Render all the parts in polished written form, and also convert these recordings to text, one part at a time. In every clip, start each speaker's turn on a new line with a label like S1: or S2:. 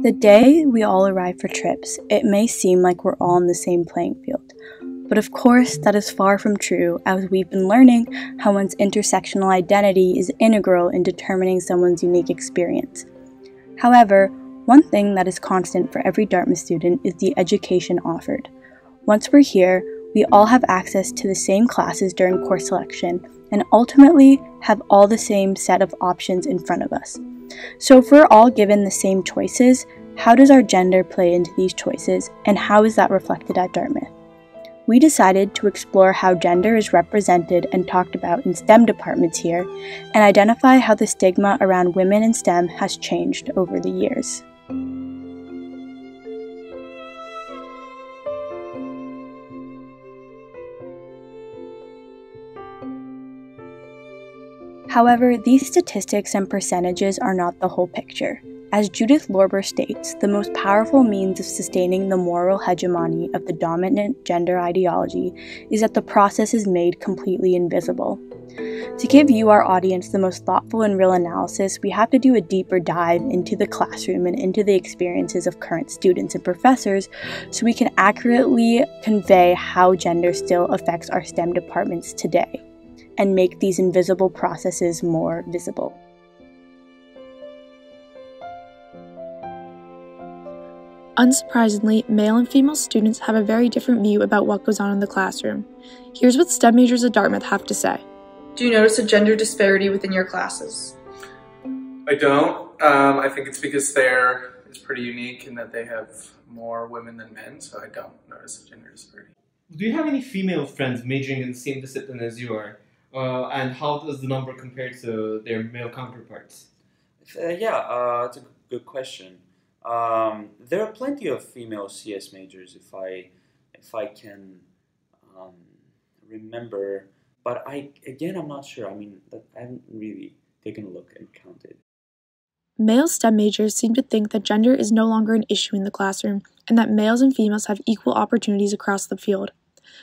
S1: The day we all arrive for trips, it may seem like we're all on the same playing field. But of course, that is far from true, as we've been learning how one's intersectional identity is integral in determining someone's unique experience. However, one thing that is constant for every Dartmouth student is the education offered. Once we're here, we all have access to the same classes during course selection, and ultimately have all the same set of options in front of us. So if we're all given the same choices, how does our gender play into these choices, and how is that reflected at Dartmouth? We decided to explore how gender is represented and talked about in STEM departments here, and identify how the stigma around women in STEM has changed over the years. However, these statistics and percentages are not the whole picture. As Judith Lorber states, the most powerful means of sustaining the moral hegemony of the dominant gender ideology is that the process is made completely invisible. To give you, our audience, the most thoughtful and real analysis, we have to do a deeper dive into the classroom and into the experiences of current students and professors so we can accurately convey how gender still affects our STEM departments today, and make these invisible processes more visible.
S2: Unsurprisingly, male and female students have a very different view about what goes on in the classroom. Here's what STEM majors at Dartmouth have to say.
S3: Do you notice a gender disparity within your classes?
S4: I don't. I think it's because they're pretty unique in that they have more women than men, so I don't notice a gender disparity.
S5: Do you have any female friends majoring in the same discipline as you are? And how does the number compare to their male counterparts?
S6: That's a good question. There are plenty of female CS majors, if I can remember. But I'm not sure. I haven't really taken a look and counted.
S2: Male STEM majors seem to think that gender is no longer an issue in the classroom, and that males and females have equal opportunities across the field.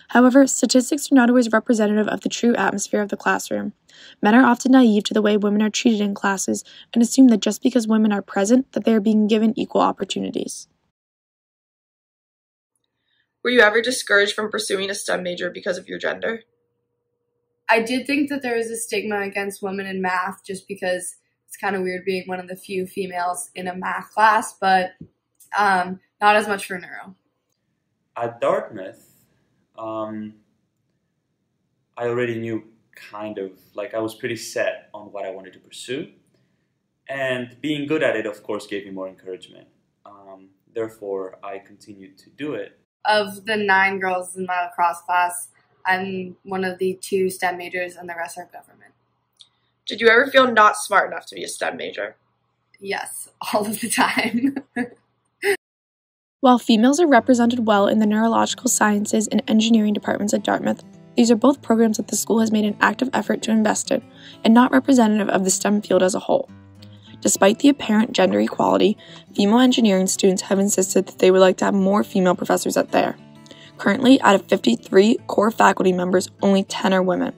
S2: However, statistics are not always representative of the true atmosphere of the classroom. Men are often naive to the way women are treated in classes and assume that just because women are present, that they are being given equal opportunities.
S3: Were you ever discouraged from pursuing a STEM major because of your gender?
S7: I did think that there was a stigma against women in math just because it's kind of weird being one of the few females in a math class, but not as much for neuro.
S6: At Dartmouth, I already knew I was pretty set on what I wanted to pursue, and being good at it, of course, gave me more encouragement. Therefore, I continued to do it.
S7: Of the 9 girls in my lacrosse class, I'm one of the 2 STEM majors, and the rest are government.
S3: Did you ever feel not smart enough to be a STEM major?
S7: Yes, all of the time.
S2: While females are represented well in the neurological sciences and engineering departments at Dartmouth, these are both programs that the school has made an active effort to invest in, and not representative of the STEM field as a whole. Despite the apparent gender equality, female engineering students have insisted that they would like to have more female professors at Thayer. Currently, out of 53 core faculty members, only 10 are women.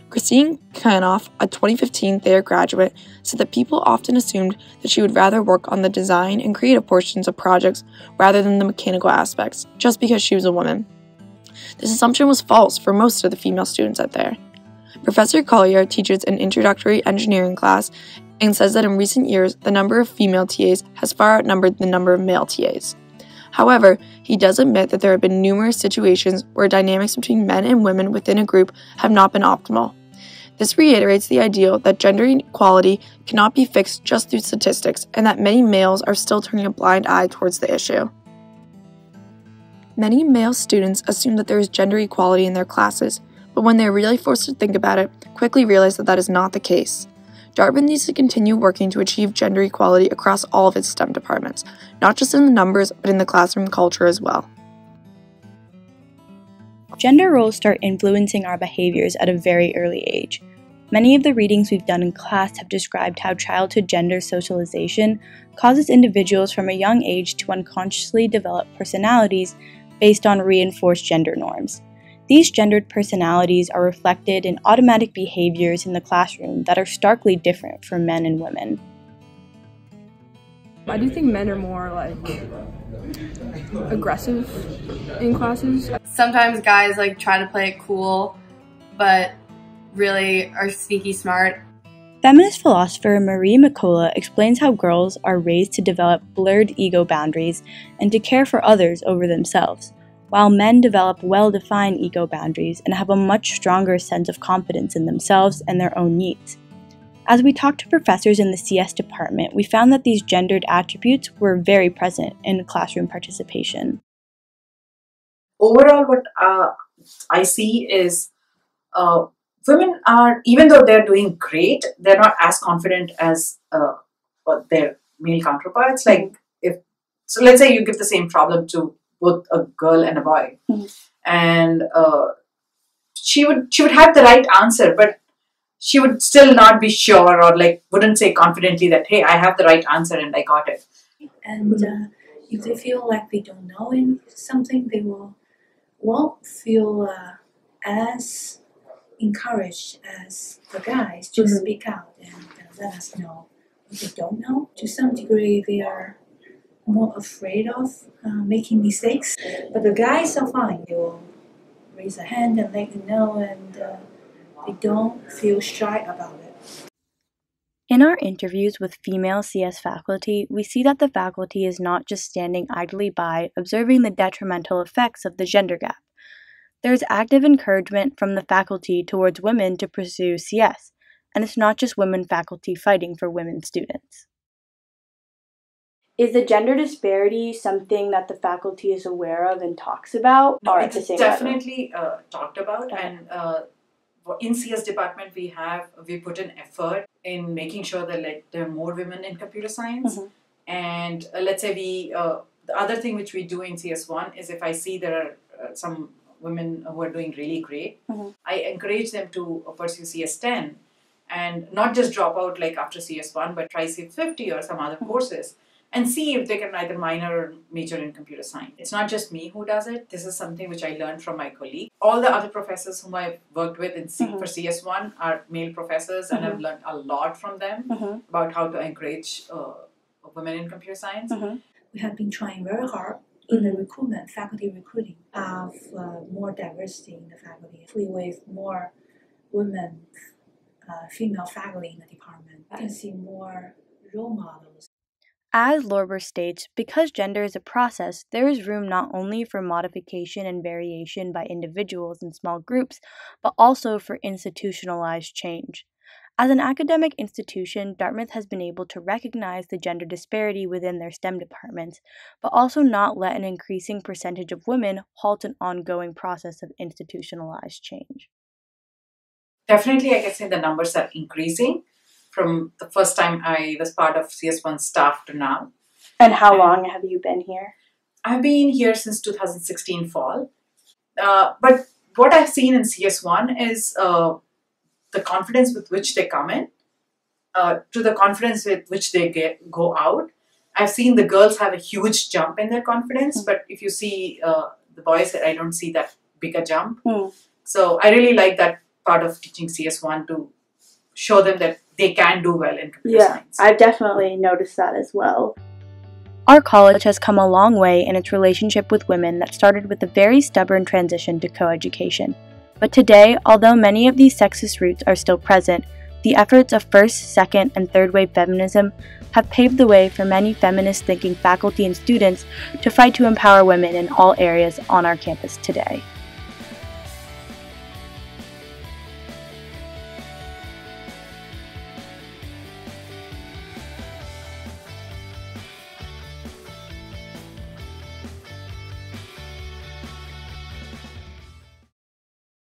S2: Christine Kanoff, a 2015 Thayer graduate, said that people often assumed that she would rather work on the design and creative portions of projects rather than the mechanical aspects, just because she was a woman. This assumption was false for most of the female students at Thayer. Professor Collier teaches an introductory engineering class and says that in recent years, the number of female TAs has far outnumbered the number of male TAs. However, he does admit that there have been numerous situations where dynamics between men and women within a group have not been optimal. This reiterates the ideal that gender equality cannot be fixed just through statistics, and that many males are still turning a blind eye towards the issue. Many male students assume that there is gender equality in their classes, but when they are really forced to think about it, quickly realize that that is not the case. Dartmouth needs to continue working to achieve gender equality across all of its STEM departments, not just in the numbers, but in the classroom culture as well.
S1: Gender roles start influencing our behaviors at a very early age. Many of the readings we've done in class have described how childhood gender socialization causes individuals from a young age to unconsciously develop personalities based on reinforced gender norms. These gendered personalities are reflected in automatic behaviors in the classroom that are starkly different for men and women.
S8: I do think men are more like aggressive in classes.
S7: Sometimes guys like try to play it cool, but really are sneaky smart.
S1: Feminist philosopher Marie McCullough explains how girls are raised to develop blurred ego boundaries and to care for others over themselves, while men develop well-defined ego boundaries and have a much stronger sense of confidence in themselves and their own needs. As we talked to professors in the CS department, we found that these gendered attributes were very present in classroom participation.
S9: Overall, what I see is women are, even though they're doing great, they're not as confident as their male counterparts. Like, so let's say you give the same problem to both a girl and a boy, and she would have the right answer, but she would still not be sure, or like wouldn't say confidently that, hey, I have the right answer and I got it.
S10: And if they feel like they don't know something, they won't feel as encouraged as the guys to speak out and let us know what they don't know. To some degree, they are more afraid of making mistakes, but the guys are fine. They will raise a hand and let you know, and they don't feel shy about it.
S1: In our interviews with female CS faculty, we see that the faculty is not just standing idly by observing the detrimental effects of the gender gap. There is active encouragement from the faculty towards women to pursue CS, and it's not just women faculty fighting for women students. Is the gender disparity something that the faculty is aware of and talks about?
S9: No, it's definitely talked about, and in CS department we put an effort in making sure that like there are more women in computer science. And let's say the other thing which we do in CS1 is if I see there are some women who are doing really great, I encourage them to pursue CS10 and not just drop out like after CS1, but try CS50 or some other courses and see if they can either minor or major in computer science. It's not just me who does it. This is something which I learned from my colleague. All the other professors whom I've worked with for CS1 are male professors, and I've learned a lot from them about how to encourage women in computer science.
S10: We have been trying very hard in the recruitment, faculty recruiting, have more diversity in the faculty, with more women, female faculty in the department. I can see more role models.
S1: As Lorber states, because gender is a process, there is room not only for modification and variation by individuals and small groups, but also for institutionalized change. As an academic institution, Dartmouth has been able to recognize the gender disparity within their STEM departments, but also not let an increasing percentage of women halt an ongoing process of institutionalized change.
S9: Definitely, I can say the numbers are increasing from the first time I was part of CS1 staff to now.
S1: And how long have you been here?
S9: I've been here since 2016 fall. But what I've seen in CS1 is the confidence with which they come in, to the confidence with which they go out. I've seen the girls have a huge jump in their confidence, but if you see the boys, I don't see that bigger jump. So I really like that part of teaching CS1 to show them that they can do well in computer science.
S1: I've definitely noticed that as well. Our college has come a long way in its relationship with women that started with a very stubborn transition to coeducation. But today, although many of these sexist roots are still present, the efforts of first, second, and third wave feminism have paved the way for many feminist-thinking faculty and students to fight to empower women in all areas on our campus today.